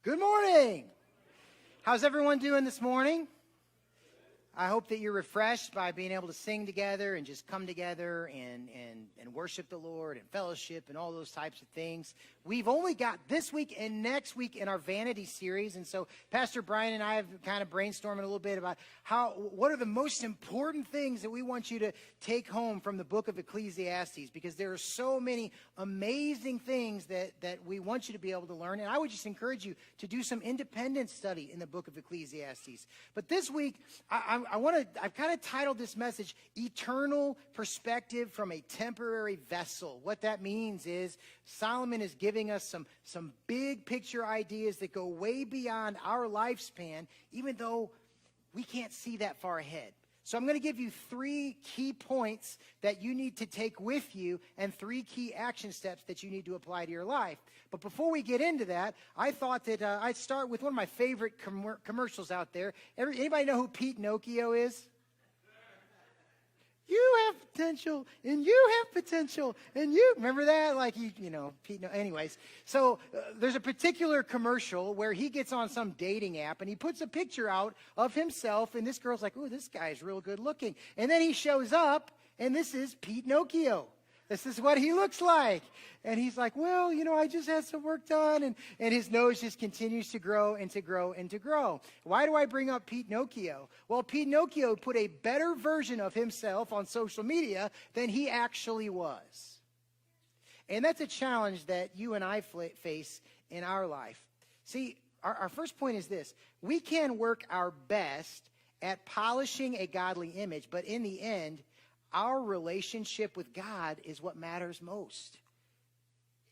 Good morning. How's everyone doing this morning? I hope that you're refreshed by being able to sing together and just come together and worship the Lord and fellowship and all those types of things. We've only got this week and next week in our Vanity series. And so Pastor Brian and I have kind of brainstorming a little bit about what are the most important things that we want you to take home from the book of Ecclesiastes, because there are so many amazing things that we want you to be able to learn. And I would just encourage you to do some independent study in the book of Ecclesiastes. But this week, I've kind of titled this message, Eternal Perspective from a Temporary Vessel. What that means is Solomon is giving us some big picture ideas that go way beyond our lifespan, even though we can't see that far ahead. So I'm going to give you 3 key points that you need to take with you and 3 key action steps that you need to apply to your life. But before we get into that, I thought that I'd start with one of my favorite commercials out there. Anybody know who Pete Nokia is? You have potential, and you have potential, and you remember that? Like, Pete. Anyways, so there's a particular commercial where he gets on some dating app and he puts a picture out of himself, and this girl's like, "Ooh, this guy's real good looking." And then he shows up, and this is Pete Nokia. This is what he looks like. And he's like, "Well, I just had some work done." And his nose just continues to grow and to grow and to grow. Why do I bring up Pete Nokia? Well, Pete Nokia put a better version of himself on social media than he actually was. And that's a challenge that you and I face in our life. See, our first point is this. We can work our best at polishing a godly image, but in the end, our relationship with God is what matters most.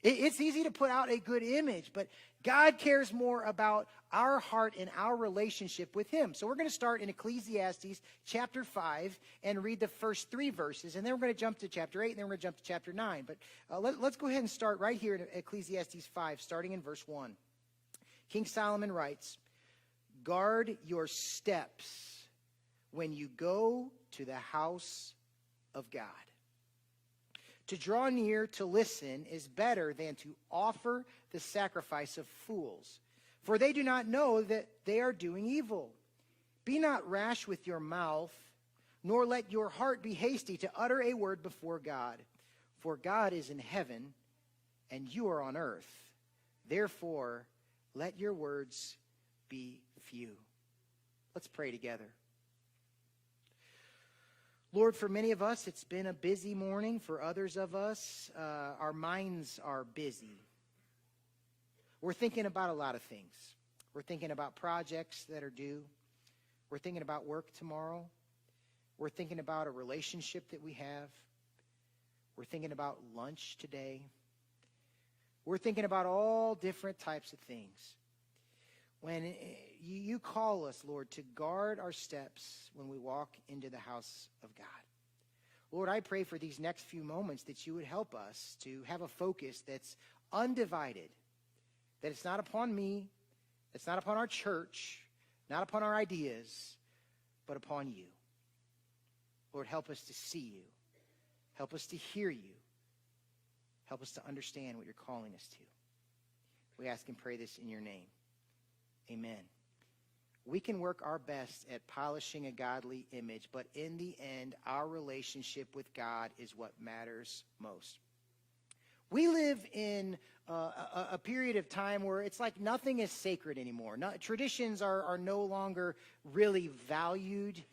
It's easy to put out a good image, but God cares more about our heart and our relationship with Him. So we're going to start in Ecclesiastes chapter 5 and read the first 3 verses, and then we're going to jump to chapter 8, and then we're going to jump to chapter 9. But let's go ahead and start right here in Ecclesiastes 5, starting in verse 1. King Solomon writes, "Guard your steps when you go to the house of God. To draw near to listen is better than to offer the sacrifice of fools, for they do not know that they are doing evil. Be not rash with your mouth, nor let your heart be hasty to utter a word before God. For God is in heaven, and you are on earth. Therefore, let your words be few." Let's pray together. Lord, for many of us, it's been a busy morning. For others of us, our minds are busy. We're thinking about a lot of things. We're thinking about projects that are due. We're thinking about work tomorrow. We're thinking about a relationship that we have. We're thinking about lunch today. We're thinking about all different types of things. When you call us, Lord, to guard our steps when we walk into the house of God. Lord, I pray for these next few moments that you would help us to have a focus that's undivided, that it's not upon me, it's not upon our church, not upon our ideas, but upon you. Lord, help us to see you. Help us to hear you. Help us to understand what you're calling us to. We ask and pray this in your name. Amen. We can work our best at polishing a godly image, but in the end, our relationship with God is what matters most. We live in a period of time where it's like nothing is sacred anymore. Traditions are no longer really valued.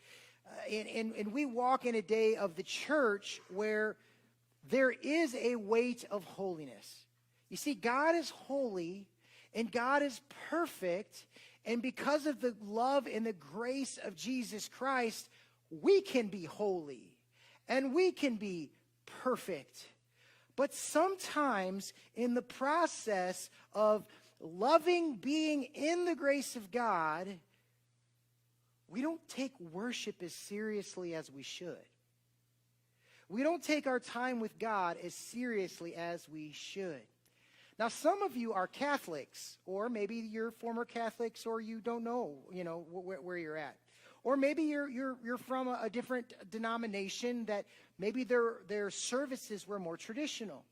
And we walk in a day of the church where there is a weight of holiness. You see, God is holy. And God is perfect, and because of the love and the grace of Jesus Christ, we can be holy, and we can be perfect. But sometimes in the process of loving being in the grace of God, we don't take worship as seriously as we should. We don't take our time with God as seriously as we should. Now, some of you are Catholics, or maybe you're former Catholics, or you don't know, where you're at. Or maybe you're from a different denomination that maybe their services were more traditional.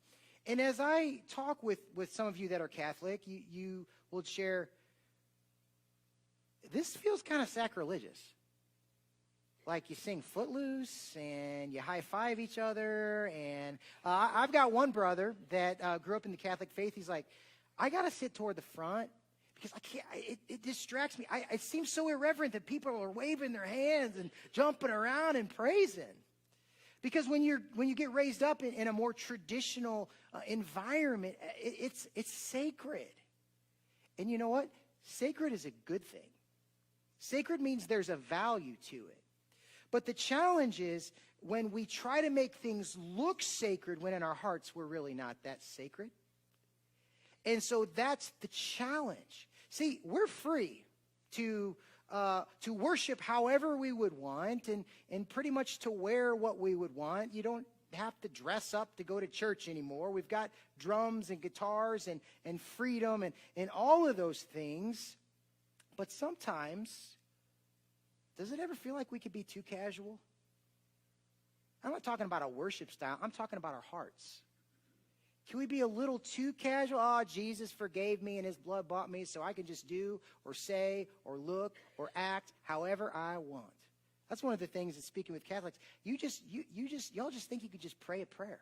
And as I talk with some of you that are Catholic, you will share, this feels kind of sacrilegious. Like you sing Footloose and you high-five each other. And I've got one brother that grew up in the Catholic faith. He's like, I got to sit toward the front because I can't. It distracts me. It seems so irreverent that people are waving their hands and jumping around and praising. Because when you get raised up in a more traditional environment, it's sacred. And you know what? Sacred is a good thing. Sacred means there's a value to it. But the challenge is when we try to make things look sacred when in our hearts we're really not that sacred. And so that's the challenge. See, we're free to worship however we would want and pretty much to wear what we would want. You don't have to dress up to go to church anymore. We've got drums and guitars and freedom and all of those things. But sometimes, does it ever feel like we could be too casual? I'm not talking about a worship style. I'm talking about our hearts. Can we be a little too casual? Oh, Jesus forgave me and his blood bought me, so I can just do or say or look or act however I want. That's one of the things that speaking with Catholics, y'all just think you could just pray a prayer.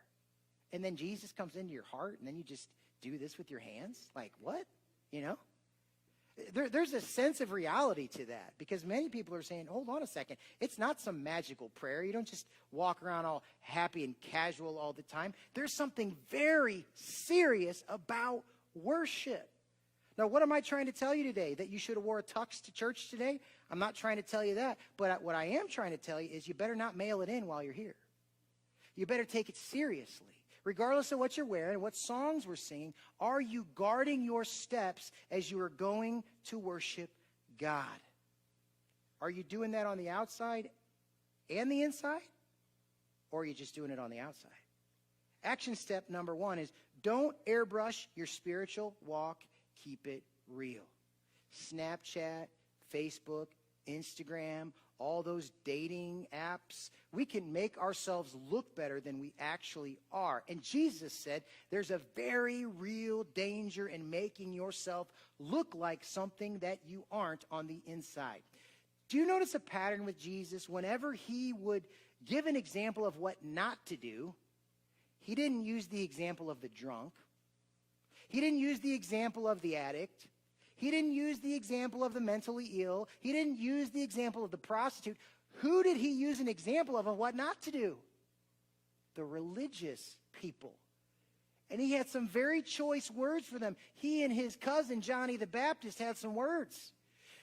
And then Jesus comes into your heart and then you just do this with your hands? Like what? You know? There's a sense of reality to that because many people are saying, hold on a second. It's not some magical prayer. You don't just walk around all happy and casual all the time. There's something very serious about worship. Now, what am I trying to tell you today? That you should have wore a tux to church today? I'm not trying to tell you that. But what I am trying to tell you is you better not mail it in while you're here. You better take it seriously. Regardless of what you're wearing, what songs we're singing, are you guarding your steps as you are going to worship God? Are you doing that on the outside and the inside? Or are you just doing it on the outside? Action step number 1 is don't airbrush your spiritual walk. Keep it real. Snapchat, Facebook, Instagram, all those dating apps, we can make ourselves look better than we actually are. And Jesus said there's a very real danger in making yourself look like something that you aren't on the inside. Do you notice a pattern with Jesus? Whenever he would give an example of what not to do, he didn't use the example of the drunk. He didn't use the example of the addict. He didn't use the example of the mentally ill. He didn't use the example of the prostitute. Who did he use an example of what not to do? The religious people. And he had some very choice words for them. He and his cousin, Johnny the Baptist, had some words.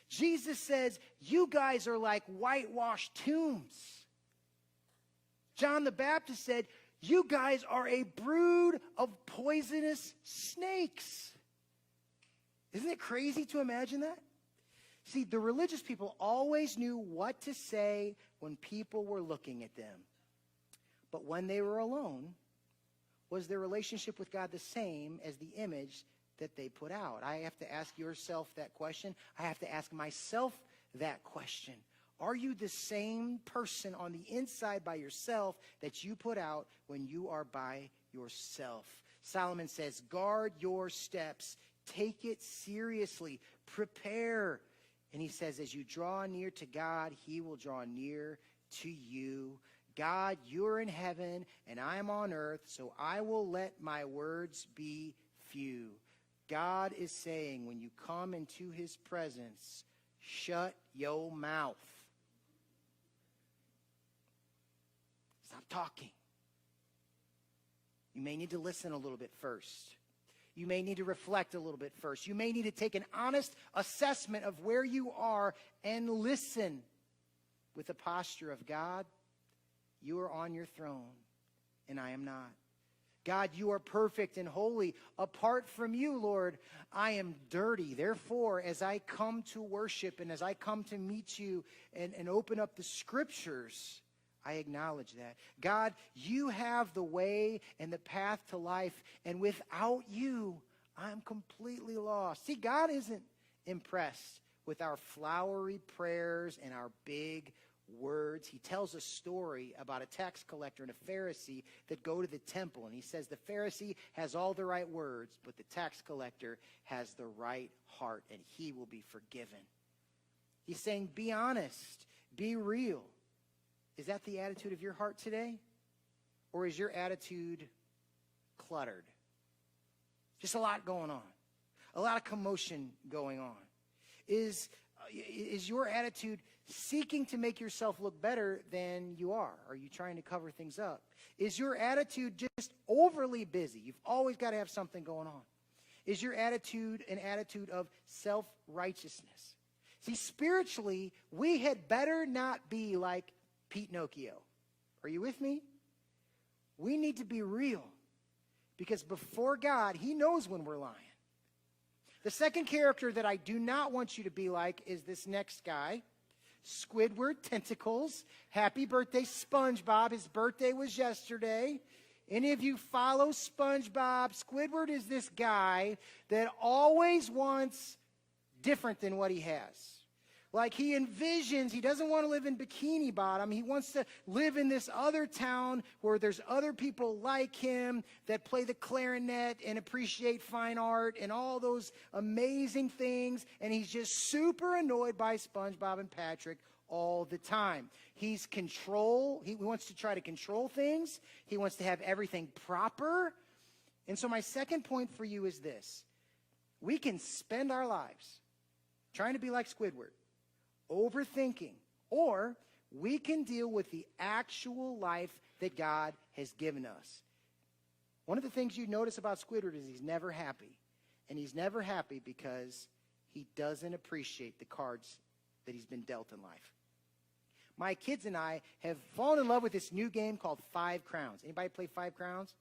Jesus says, you guys are like whitewashed tombs. John the Baptist said, you guys are a brood of poisonous snakes. Isn't it crazy to imagine that? See, the religious people always knew what to say when people were looking at them. But when they were alone, was their relationship with God the same as the image that they put out? I have to ask yourself that question. I have to ask myself that question. Are you the same person on the inside by yourself that you put out when you are by yourself? Solomon says, guard your steps. Take it seriously. Prepare. And he says, as you draw near to God, he will draw near to you. God, you're in heaven and I'm on earth, so I will let my words be few. God is saying, when you come into his presence, shut your mouth. Stop talking. You may need to listen a little bit first. You may need to reflect a little bit first. You may need to take an honest assessment of where you are and listen with a posture of, God, you are on your throne and I am not. God, you are perfect and holy. Apart from you, Lord, I am dirty. Therefore, as I come to worship and as I come to meet you and open up the scriptures, I acknowledge that. God, you have the way and the path to life, and without you, I'm completely lost. See, God isn't impressed with our flowery prayers and our big words. He tells a story about a tax collector and a Pharisee that go to the temple, and he says the Pharisee has all the right words, but the tax collector has the right heart, and he will be forgiven. He's saying, be honest, be real. Is that the attitude of your heart today? Or is your attitude cluttered? Just a lot going on. A lot of commotion going on. Is your attitude seeking to make yourself look better than you are? Are you trying to cover things up? Is your attitude just overly busy? You've always got to have something going on. Is your attitude an attitude of self-righteousness? See, spiritually, we had better not be like Pete Nokia. Are you with me? We need to be real. Because before God, he knows when we're lying. The second character that I do not want you to be like is this next guy. Squidward Tentacles. Happy birthday, SpongeBob. His birthday was yesterday. Any of you follow SpongeBob? Squidward is this guy that always wants different than what he has. Like he envisions, he doesn't want to live in Bikini Bottom. He wants to live in this other town where there's other people like him that play the clarinet and appreciate fine art and all those amazing things. And he's just super annoyed by SpongeBob and Patrick all the time. He's control. He wants to try to control things. He wants to have everything proper. And so my second point for you is this. We can spend our lives trying to be like Squidward, overthinking, or we can deal with the actual life that God has given us. One of the things you notice about Squidward is he's never happy. And he's never happy because he doesn't appreciate the cards that he's been dealt in life. My kids and I have fallen in love with this new game called 5 Crowns. Anybody play 5 Crowns?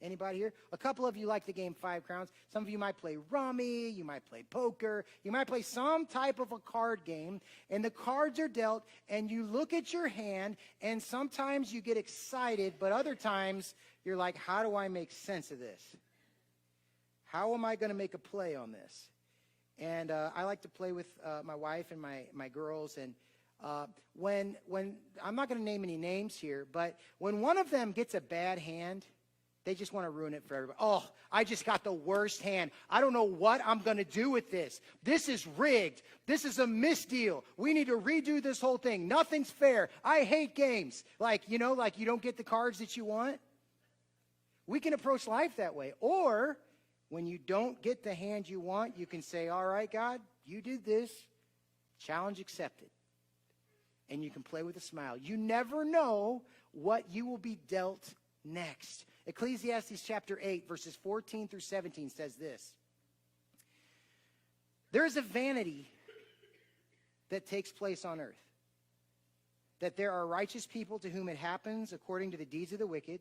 Anybody here? A couple of you like the game 5 Crowns. Some of you might play rummy, you might play poker, you might play some type of a card game, and the cards are dealt, and you look at your hand, and sometimes you get excited, but other times you're like, how do I make sense of this? How am I going to make a play on this? And I like to play with my wife and my girls, and when I'm not going to name any names here, but when one of them gets a bad hand, they just want to ruin it for everybody. Oh, I just got the worst hand. I don't know what I'm going to do with this. This is rigged. This is a misdeal. We need to redo this whole thing. Nothing's fair. I hate games. Like you don't get the cards that you want. We can approach life that way. Or when you don't get the hand you want, you can say, all right, God, you did this. Challenge accepted. And you can play with a smile. You never know what you will be dealt next. Ecclesiastes chapter 8, verses 14 through 17 says this. There is a vanity that takes place on earth, that there are righteous people to whom it happens according to the deeds of the wicked,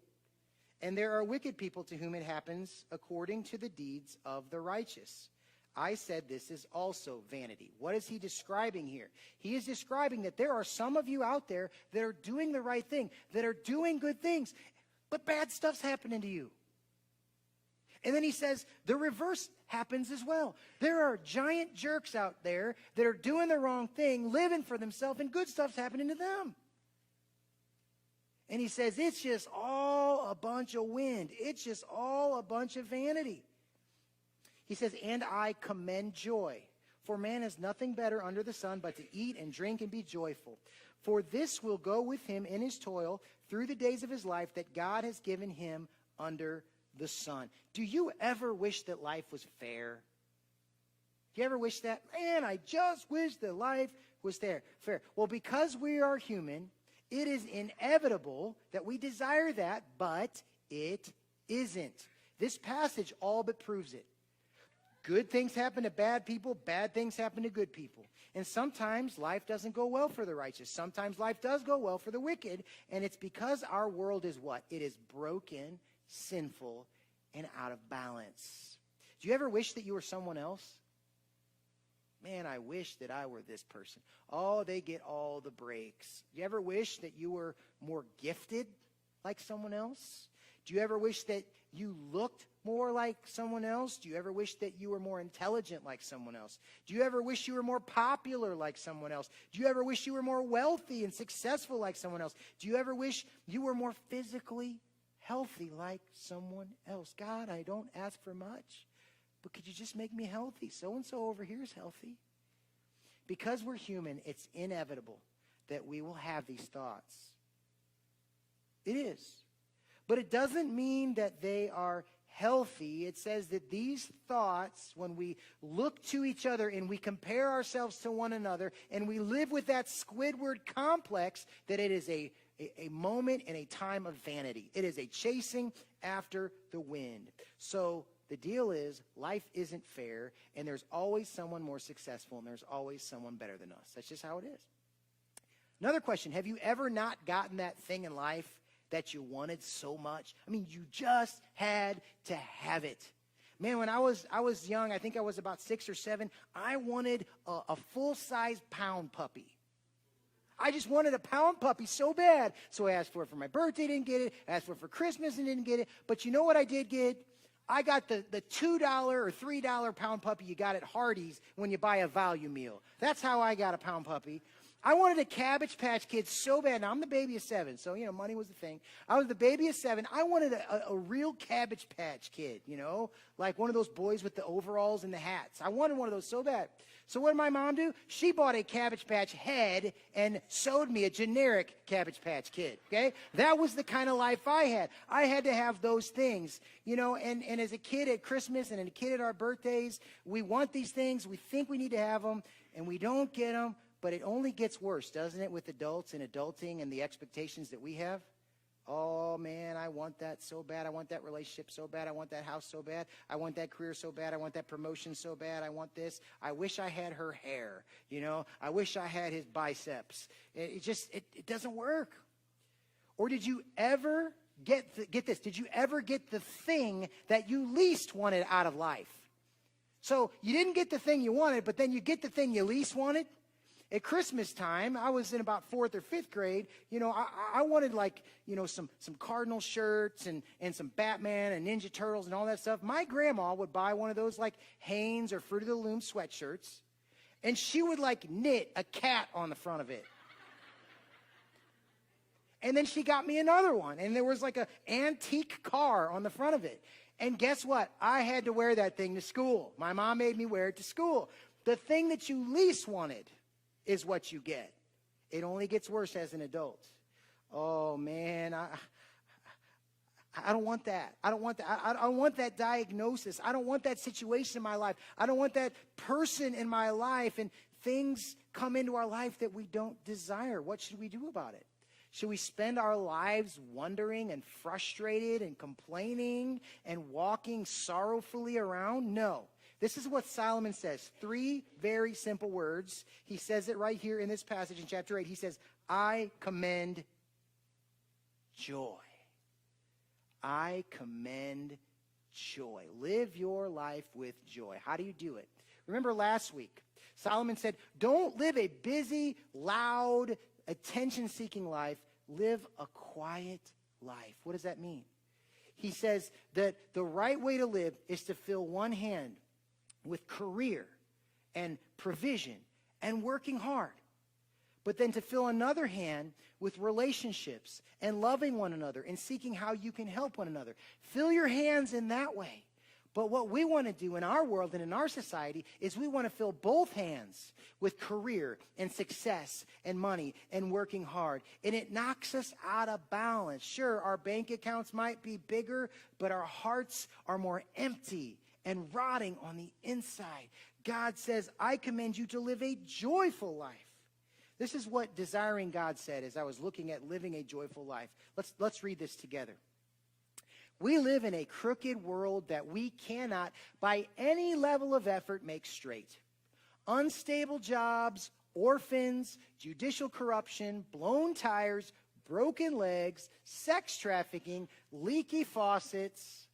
and there are wicked people to whom it happens according to the deeds of the righteous. I said this is also vanity. What is he describing here? He is describing that there are some of you out there that are doing the right thing, that are doing good things, but bad stuff's happening to you. And then he says the reverse happens as well. There are giant jerks out there that are doing the wrong thing, living for themselves, and good stuff's happening to them. And he says it's just all a bunch of wind. It's just all a bunch of vanity. He says, and I commend joy. For man has nothing better under the sun but to eat and drink and be joyful. For this will go with him in his toil through the days of his life that God has given him under the sun. Do you ever wish that life was fair? Do you ever wish that? Man, I just wish that life was fair. Well, because we are human, it is inevitable that we desire that, but it isn't. This passage all but proves it. Good things happen to bad people. Bad things happen to good people. And sometimes life doesn't go well for the righteous. Sometimes life does go well for the wicked. And it's because our world is what? It is broken, sinful, and out of balance. Do you ever wish that you were someone else? Man, I wish that I were this person. Oh, they get all the breaks. Do you ever wish that you were more gifted like someone else? Do you ever wish that you looked more like someone else? Do you ever wish that you were more intelligent like someone else? Do you ever wish you were more popular like someone else? Do you ever wish you were more wealthy and successful like someone else? Do you ever wish you were more physically healthy like someone else? God, I don't ask for much, but could you just make me healthy? So-and-so over here is healthy. Because we're human, it's inevitable that we will have these thoughts. It is. But it doesn't mean that they are healthy. It says that these thoughts, when we look to each other and we compare ourselves to one another and we live with that Squidward complex, that it is a moment and a time of vanity. It is a chasing after the wind. So the deal is, life isn't fair, and there's always someone more successful, and there's always someone better than us. That's just how it is. Another question, have you ever not gotten that thing in life that you wanted so much? I mean, you just had to have it. Man, when I was young, I think I was about 6 or 7, I wanted a full-size pound puppy. I just wanted a pound puppy so bad. So I asked for it for my birthday, didn't get it. I asked for it for Christmas and didn't get it. But you know what I did get? I got the $2 or $3 pound puppy you got at Hardee's when you buy a value meal. That's how I got a pound puppy. I wanted a Cabbage Patch Kid so bad. Now, I'm the baby of 7, so, money was the thing. I was the baby of 7. I wanted a real Cabbage Patch Kid, like one of those boys with the overalls and the hats. I wanted one of those so bad. So what did my mom do? She bought a Cabbage Patch head and sewed me a generic Cabbage Patch Kid, okay? That was the kind of life I had. I had to have those things, and as a kid at Christmas and a kid at our birthdays, we want these things. We think we need to have them, and we don't get them. But it only gets worse, doesn't it, with adults and adulting and the expectations that we have? Oh, man, I want that so bad. I want that relationship so bad. I want that house so bad. I want that career so bad. I want that promotion so bad. I want this. I wish I had her hair, I wish I had his biceps. It doesn't work. Or did you ever get this? Did you ever get the thing that you least wanted out of life? So you didn't get the thing you wanted, but then you get the thing you least wanted? At Christmas time, I was in about 4th or 5th grade. I wanted some Cardinal shirts and some Batman and Ninja Turtles and all that stuff. My grandma would buy one of those like Hanes or Fruit of the Loom sweatshirts, and she would knit a cat on the front of it. And then she got me another one, and there was like an antique car on the front of it. And guess what? I had to wear that thing to school. My mom made me wear it to school. The thing that you least wanted is what you get. It only gets worse as an adult. Oh, man, I don't want that. I don't want that. I don't want that diagnosis. I don't want that situation in my life. I don't want that person in my life. And things come into our life that we don't desire. What should we do about it? Should we spend our lives wondering and frustrated and complaining and walking sorrowfully around? No. This is what Solomon says. 3 very simple words. He says it right here in this passage in chapter 8. He says, I commend joy. I commend joy. Live your life with joy. How do you do it? Remember last week, Solomon said, don't live a busy, loud, attention-seeking life. Live a quiet life. What does that mean? He says that the right way to live is to fill one hand with career and provision and working hard, but then to fill another hand with relationships and loving one another and seeking how you can help one another. Fill your hands in that way. But what we want to do in our world and in our society is we want to fill both hands with career and success and money and working hard. And it knocks us out of balance. Sure, our bank accounts might be bigger, but our hearts are more empty and rotting on the inside. God says, I commend you to live a joyful life. This is what desiring God said as I was looking at living a joyful life. Let's read this together. We live in a crooked world that we cannot, by any level of effort, make straight. Unstable jobs, orphans, judicial corruption, blown tires, broken legs, sex trafficking, leaky faucets,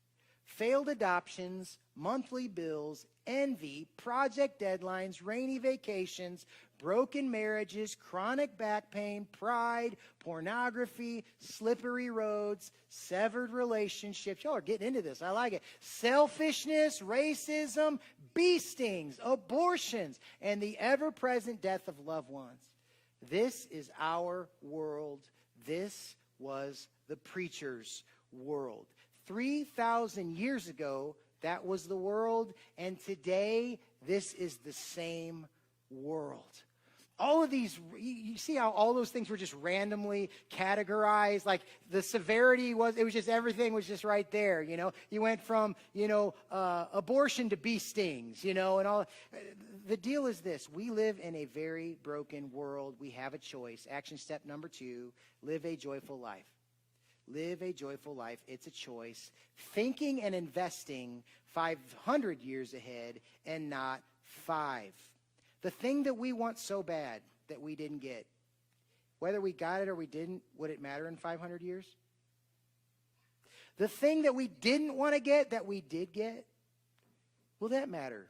failed adoptions, monthly bills, envy, project deadlines, rainy vacations, broken marriages, chronic back pain, pride, pornography, slippery roads, severed relationships. Y'all are getting into this. I like it. Selfishness, racism, bee stings, abortions, and the ever-present death of loved ones. This is our world. This was the preacher's world. 3,000 years ago, that was the world, and today, this is the same world. All of these, you see how all those things were just randomly categorized? Like the severity it was just everything was just right there, you know? You went from, abortion to bee stings, and all. The deal is this. We live in a very broken world. We have a choice. Action step number 2, live a joyful life. Live a joyful life. It's a choice. Thinking and investing 500 years ahead and not 5. The thing that we want so bad that we didn't get, whether we got it or we didn't, would it matter in 500 years? The thing that we didn't want to get that we did get, will that matter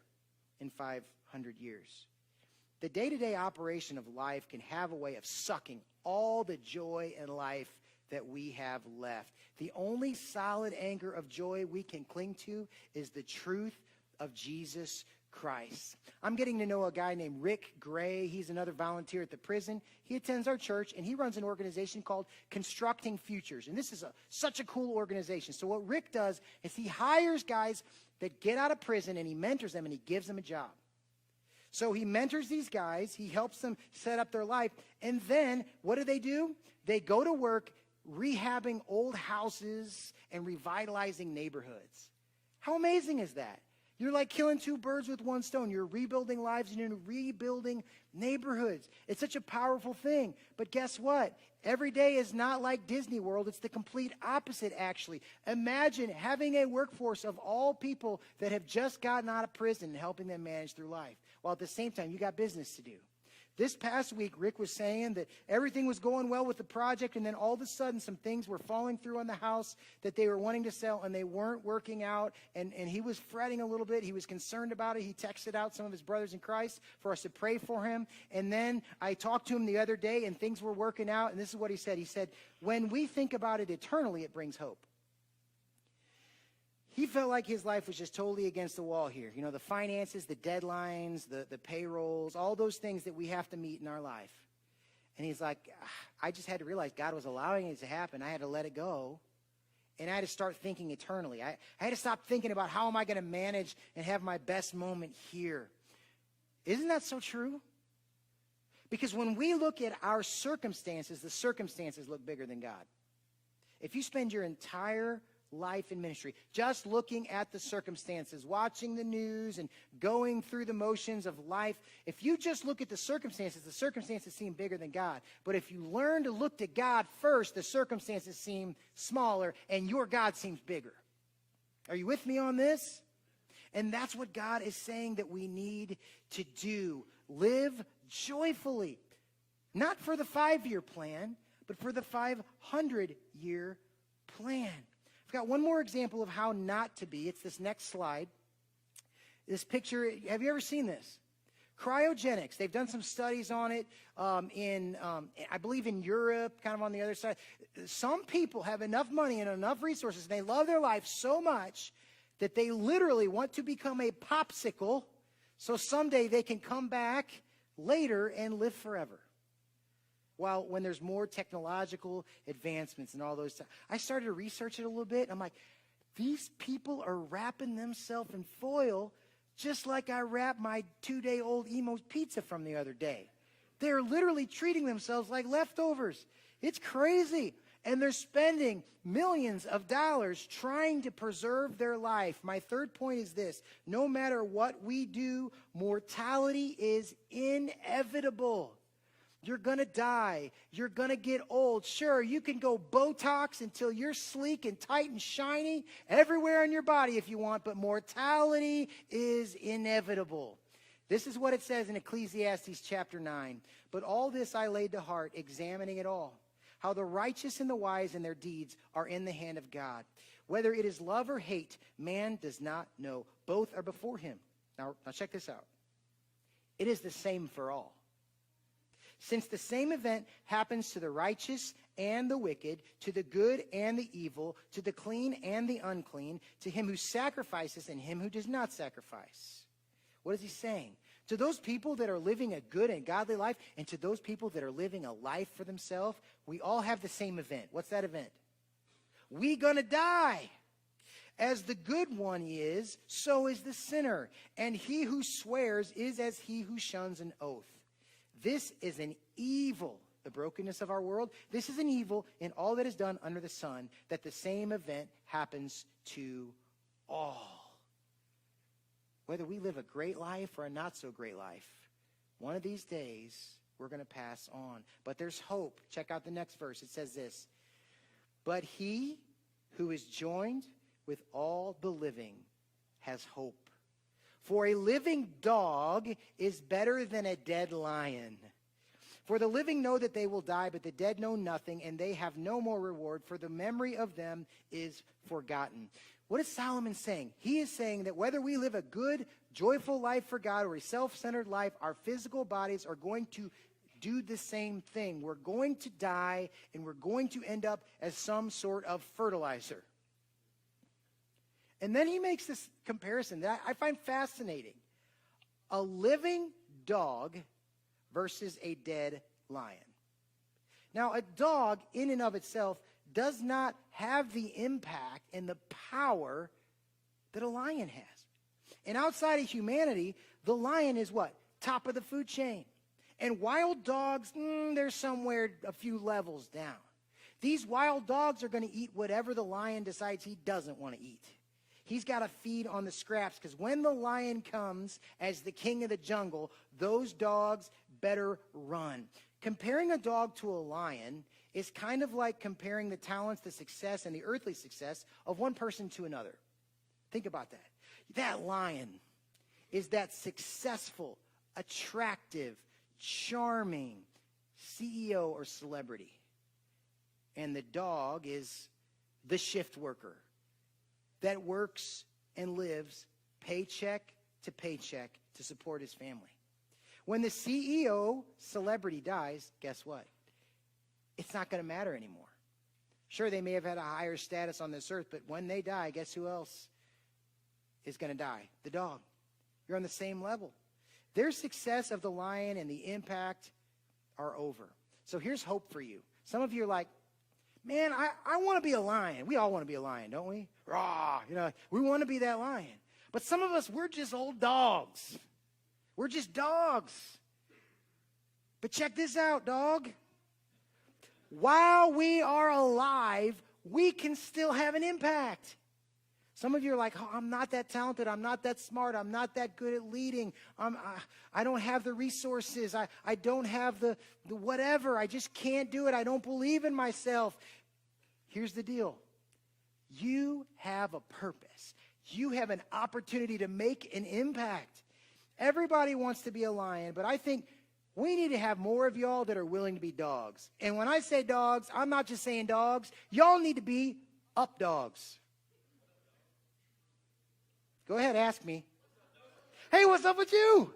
in 500 years? The day-to-day operation of life can have a way of sucking all the joy in life that we have left. The only solid anchor of joy we can cling to is the truth of Jesus Christ. I'm getting to know a guy named Rick Gray. He's another volunteer at the prison. He attends our church, and he runs an organization called Constructing Futures. And this is such a cool organization. So what Rick does is he hires guys that get out of prison, and he mentors them, and he gives them a job. So he mentors these guys. He helps them set up their life. And then what do? They go to work rehabbing old houses and revitalizing neighborhoods. How amazing is that? You're like killing 2 birds with 1 stone. You're rebuilding lives and you're rebuilding neighborhoods. It's such a powerful thing. But guess what? Every day is not like Disney World. It's the complete opposite, actually. Imagine having a workforce of all people that have just gotten out of prison and helping them manage through life. While at the same time, you got business to do. This past week, Rick was saying that everything was going well with the project, and then all of a sudden some things were falling through on the house that they were wanting to sell, and they weren't working out, and he was fretting a little bit. He was concerned about it. He texted out some of his brothers in Christ for us to pray for him, and then I talked to him the other day, and things were working out, and this is what he said. He said, when we think about it eternally, it brings hope. He felt like his life was just totally against the wall here. You know, the finances, the deadlines, the payrolls, all those things that we have to meet in our life. And he's like, I just had to realize God was allowing it to happen. I had to let it go. And I had to start thinking eternally. I had to stop thinking about how am I going to manage and have my best moment here. Isn't that so true? Because when we look at our circumstances, the circumstances look bigger than God. If you spend your entire life in ministry, just looking at the circumstances, watching the news and going through the motions of life, if you just look at the circumstances seem bigger than God. But if you learn to look to God first, the circumstances seem smaller and your God seems bigger. Are you with me on this? And that's what God is saying that we need to do. Live joyfully. Not for the 5-year plan, but for the 500-year plan. I've got one more example of how not to be. It's this next slide. This picture, have you ever seen this? Cryogenics. They've done some studies on it I believe in Europe, kind of on the other side. Some people have enough money and enough resources, and they love their life so much that they literally want to become a popsicle so someday they can come back later and live forever. Well, when there's more technological advancements and all those, I started to research it a little bit. And I'm like, these people are wrapping themselves in foil just like I wrapped my 2-day-old Emo's pizza from the other day. They're literally treating themselves like leftovers. It's crazy. And they're spending millions of dollars trying to preserve their life. My third point is this. No matter what we do, mortality is inevitable. You're going to die. You're going to get old. Sure, you can go Botox until you're sleek and tight and shiny everywhere in your body if you want, but mortality is inevitable. This is what it says in Ecclesiastes chapter 9. But all this I laid to heart, examining it all, how the righteous and the wise in their deeds are in the hand of God. Whether it is love or hate, man does not know. Both are before him. Now check this out. It is the same for all. Since the same event happens to the righteous and the wicked, to the good and the evil, to the clean and the unclean, to him who sacrifices and him who does not sacrifice. What is he saying? To those people that are living a good and godly life, and to those people that are living a life for themselves, we all have the same event. What's that event? We gonna die. As the good one is, so is the sinner. And he who swears is as he who shuns an oath. This is an evil, the brokenness of our world. This is an evil in all that is done under the sun, that the same event happens to all. Whether we live a great life or a not so great life, one of these days we're going to pass on. But there's hope. Check out the next verse. It says this: but he who is joined with all the living has hope. For a living dog is better than a dead lion. For the living know that they will die, but the dead know nothing, and they have no more reward, for the memory of them is forgotten. What is Solomon saying? He is saying that whether we live a good, joyful life for God or a self-centered life, our physical bodies are going to do the same thing. We're going to die, and we're going to end up as some sort of fertilizer. And then he makes this comparison that I find fascinating. A living dog versus a dead lion. Now, a dog in and of itself does not have the impact and the power that a lion has. And outside of humanity, the lion is what? Top of the food chain. And wild dogs, they're somewhere a few levels down. These wild dogs are going to eat whatever the lion decides he doesn't want to eat. He's got to feed on the scraps, because when the lion comes as the king of the jungle, those dogs better run. Comparing a dog to a lion is kind of like comparing the talents, the success, and the earthly success of one person to another. Think about that. That lion is that successful, attractive, charming CEO or celebrity. And the dog is the shift worker that works and lives paycheck to paycheck to support his family. When the CEO celebrity dies, guess what? It's not going to matter anymore. Sure, they may have had a higher status on this earth, but when they die, guess who else is going to die? The dog. You're on the same level. Their success of the lion and the impact are over. So here's hope for you. Some of you are like, man, I want to be a lion. We all want to be a lion, don't we? Rah, we want to be that lion. But some of us, we're just old dogs. We're just dogs. But check this out, dog. While we are alive, we can still have an impact. Some of you are like, oh, I'm not that talented. I'm not that smart. I'm not that good at leading. I don't have the resources. I don't have the whatever. I just can't do it. I don't believe in myself. Here's the deal. You have a purpose. You have an opportunity to make an impact. Everybody wants to be a lion, but I think we need to have more of y'all that are willing to be dogs. And when I say dogs, I'm not just saying dogs. Y'all need to be up dogs. Go ahead, ask me. Hey, what's up with you?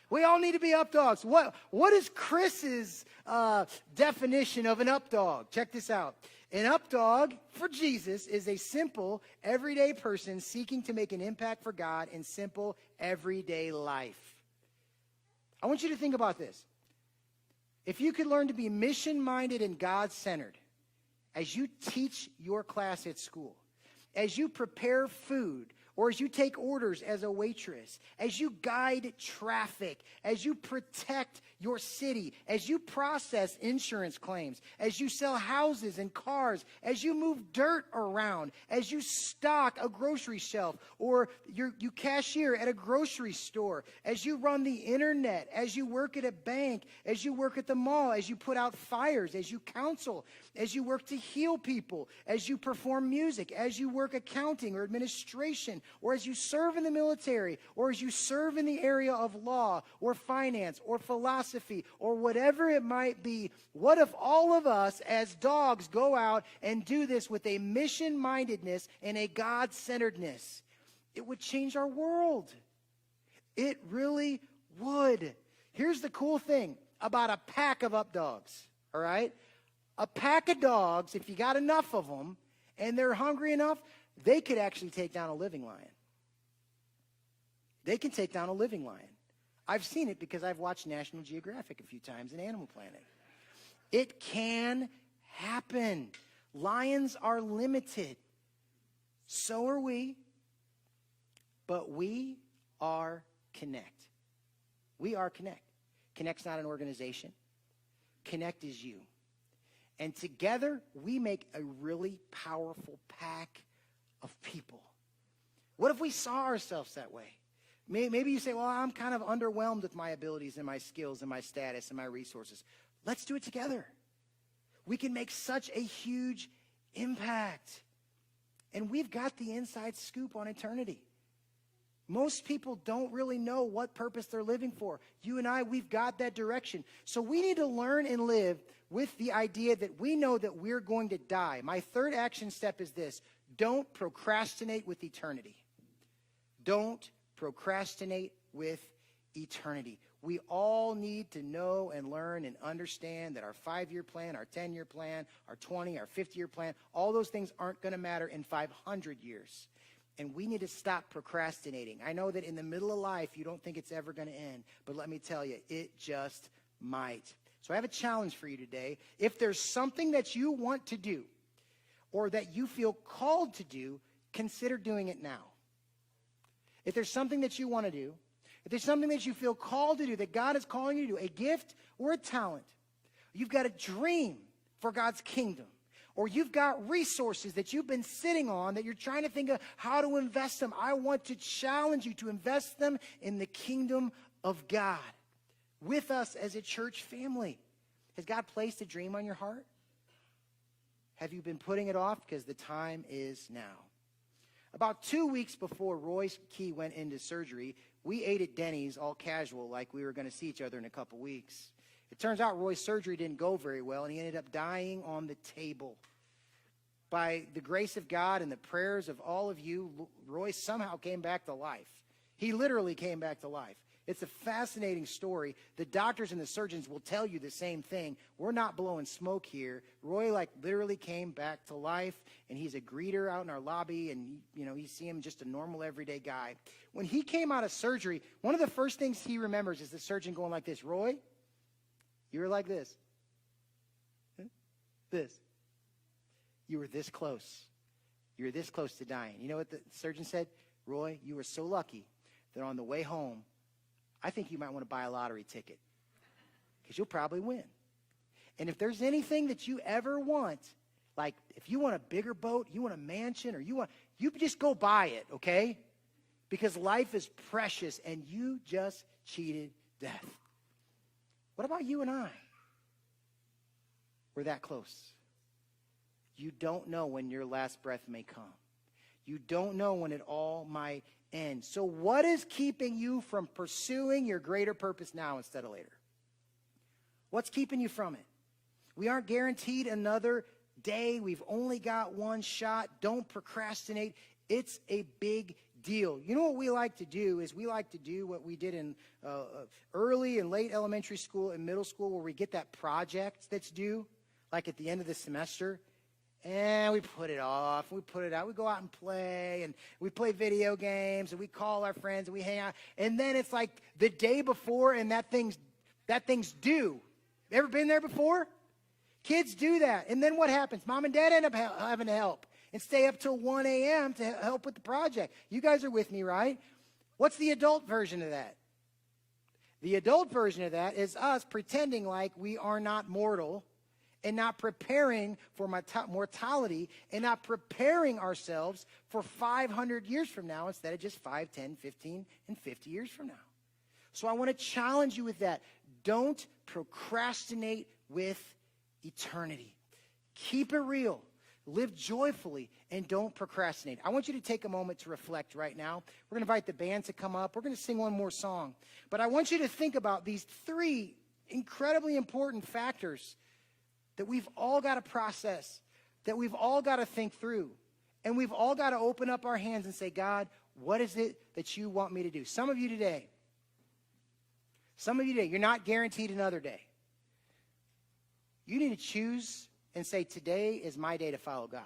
We all need to be up dogs. What is Chris's definition of an up dog? Check this out. An up dog for Jesus is a simple, everyday person seeking to make an impact for God in simple, everyday life. I want you to think about this. If you could learn to be mission-minded and God-centered as you teach your class at school, as you prepare food, or as you take orders as a waitress, as you guide traffic, as you protect your city, as you process insurance claims, as you sell houses and cars, as you move dirt around, as you stock a grocery shelf, or you cashier at a grocery store, as you run the internet, as you work at a bank, as you work at the mall, as you put out fires, as you counsel, as you work to heal people, as you perform music, as you work accounting or administration, or as you serve in the military, or as you serve in the area of law or finance or philosophy or whatever it might be. What if all of us as dogs go out and do this with a mission-mindedness and a God-centeredness? It would change our world. It really would. Here's the cool thing about a pack of up dogs, all right? A pack of dogs, if you got enough of them and they're hungry enough, they could actually take down a living lion. They can take down a living lion. I've seen it because I've watched National Geographic a few times in Animal Planet. It can happen. Lions are limited. So are we. But we are connect. We are connect. Connect's not an organization. Connect is you. And together, we make a really powerful pack of people. What if we saw ourselves that way? Maybe you say, well, I'm kind of underwhelmed with my abilities and my skills and my status and my resources. Let's do it together. We can make such a huge impact. And we've got the inside scoop on eternity. Most people don't really know what purpose they're living for. You and I, we've got that direction. So we need to learn and live with the idea that we know that we're going to die. My third action step is this: don't procrastinate with eternity. Don't procrastinate with eternity. We all need to know and learn and understand that our 5-year plan, our 10-year plan, our 20, our 50-year plan, all those things aren't going to matter in 500 years. And we need to stop procrastinating. I know that in the middle of life, you don't think it's ever going to end. But let me tell you, it just might. So I have a challenge for you today. If there's something that you want to do or that you feel called to do, consider doing it now. If there's something that you want to do, if there's something that you feel called to do, that God is calling you to do, a gift or a talent, you've got a dream for God's kingdom, or you've got resources that you've been sitting on that you're trying to think of how to invest them, I want to challenge you to invest them in the kingdom of God with us as a church family. Has God placed a dream on your heart? Have you been putting it off? Because the time is now. About 2 weeks before Roy Key went into surgery, we ate at Denny's all casual like we were going to see each other in a couple weeks. It turns out Roy's surgery didn't go very well, and he ended up dying on the table. By the grace of God and the prayers of all of you, Roy somehow came back to life. He literally came back to life. It's a fascinating story. The doctors and the surgeons will tell you the same thing. We're not blowing smoke here. Roy literally came back to life, and he's a greeter out in our lobby, and you see him just a normal everyday guy. When he came out of surgery, one of the first things he remembers is the surgeon going like this: Roy, you were like this. This. You were this close. You were this close to dying. You know what the surgeon said? Roy, you were so lucky that on the way home, I think you might want to buy a lottery ticket because you'll probably win. And if there's anything that you ever want, like if you want a bigger boat, you want a mansion, or you just go buy it, okay? Because life is precious and you just cheated death. What about you and I? We're that close. You don't know when your last breath may come. You don't know when it all might end. So what is keeping you from pursuing your greater purpose now instead of later? What's keeping you from it? We aren't guaranteed another day. We've only got one shot. Don't procrastinate. It's a big deal. You know what we like to do is we like to do what we did in early and late elementary school and middle school, where we get that project that's due, like at the end of the semester. And we put it off, we put it out, we go out and play, and we play video games, and we call our friends, and we hang out. And then it's like the day before, and that thing's due. Ever been there before? Kids do that. And then what happens? Mom and dad end up having to help and stay up till 1 a.m. to help with the project. You guys are with me, right? What's the adult version of that? The adult version of that is us pretending like we are not mortal, and not preparing for mortality, and not preparing ourselves for 500 years from now instead of just 5, 10, 15, and 50 years from now. So I want to challenge you with that. Don't procrastinate with eternity. Keep it real. Live joyfully, and don't procrastinate. I want you to take a moment to reflect right now. We're going to invite the band to come up. We're going to sing one more song. But I want you to think about these 3 incredibly important factors that we've all got to process, that we've all got to think through, and we've all got to open up our hands and say, God, what is it that you want me to do? Some of you today, you're not guaranteed another day. You need to choose and say, today is my day to follow God.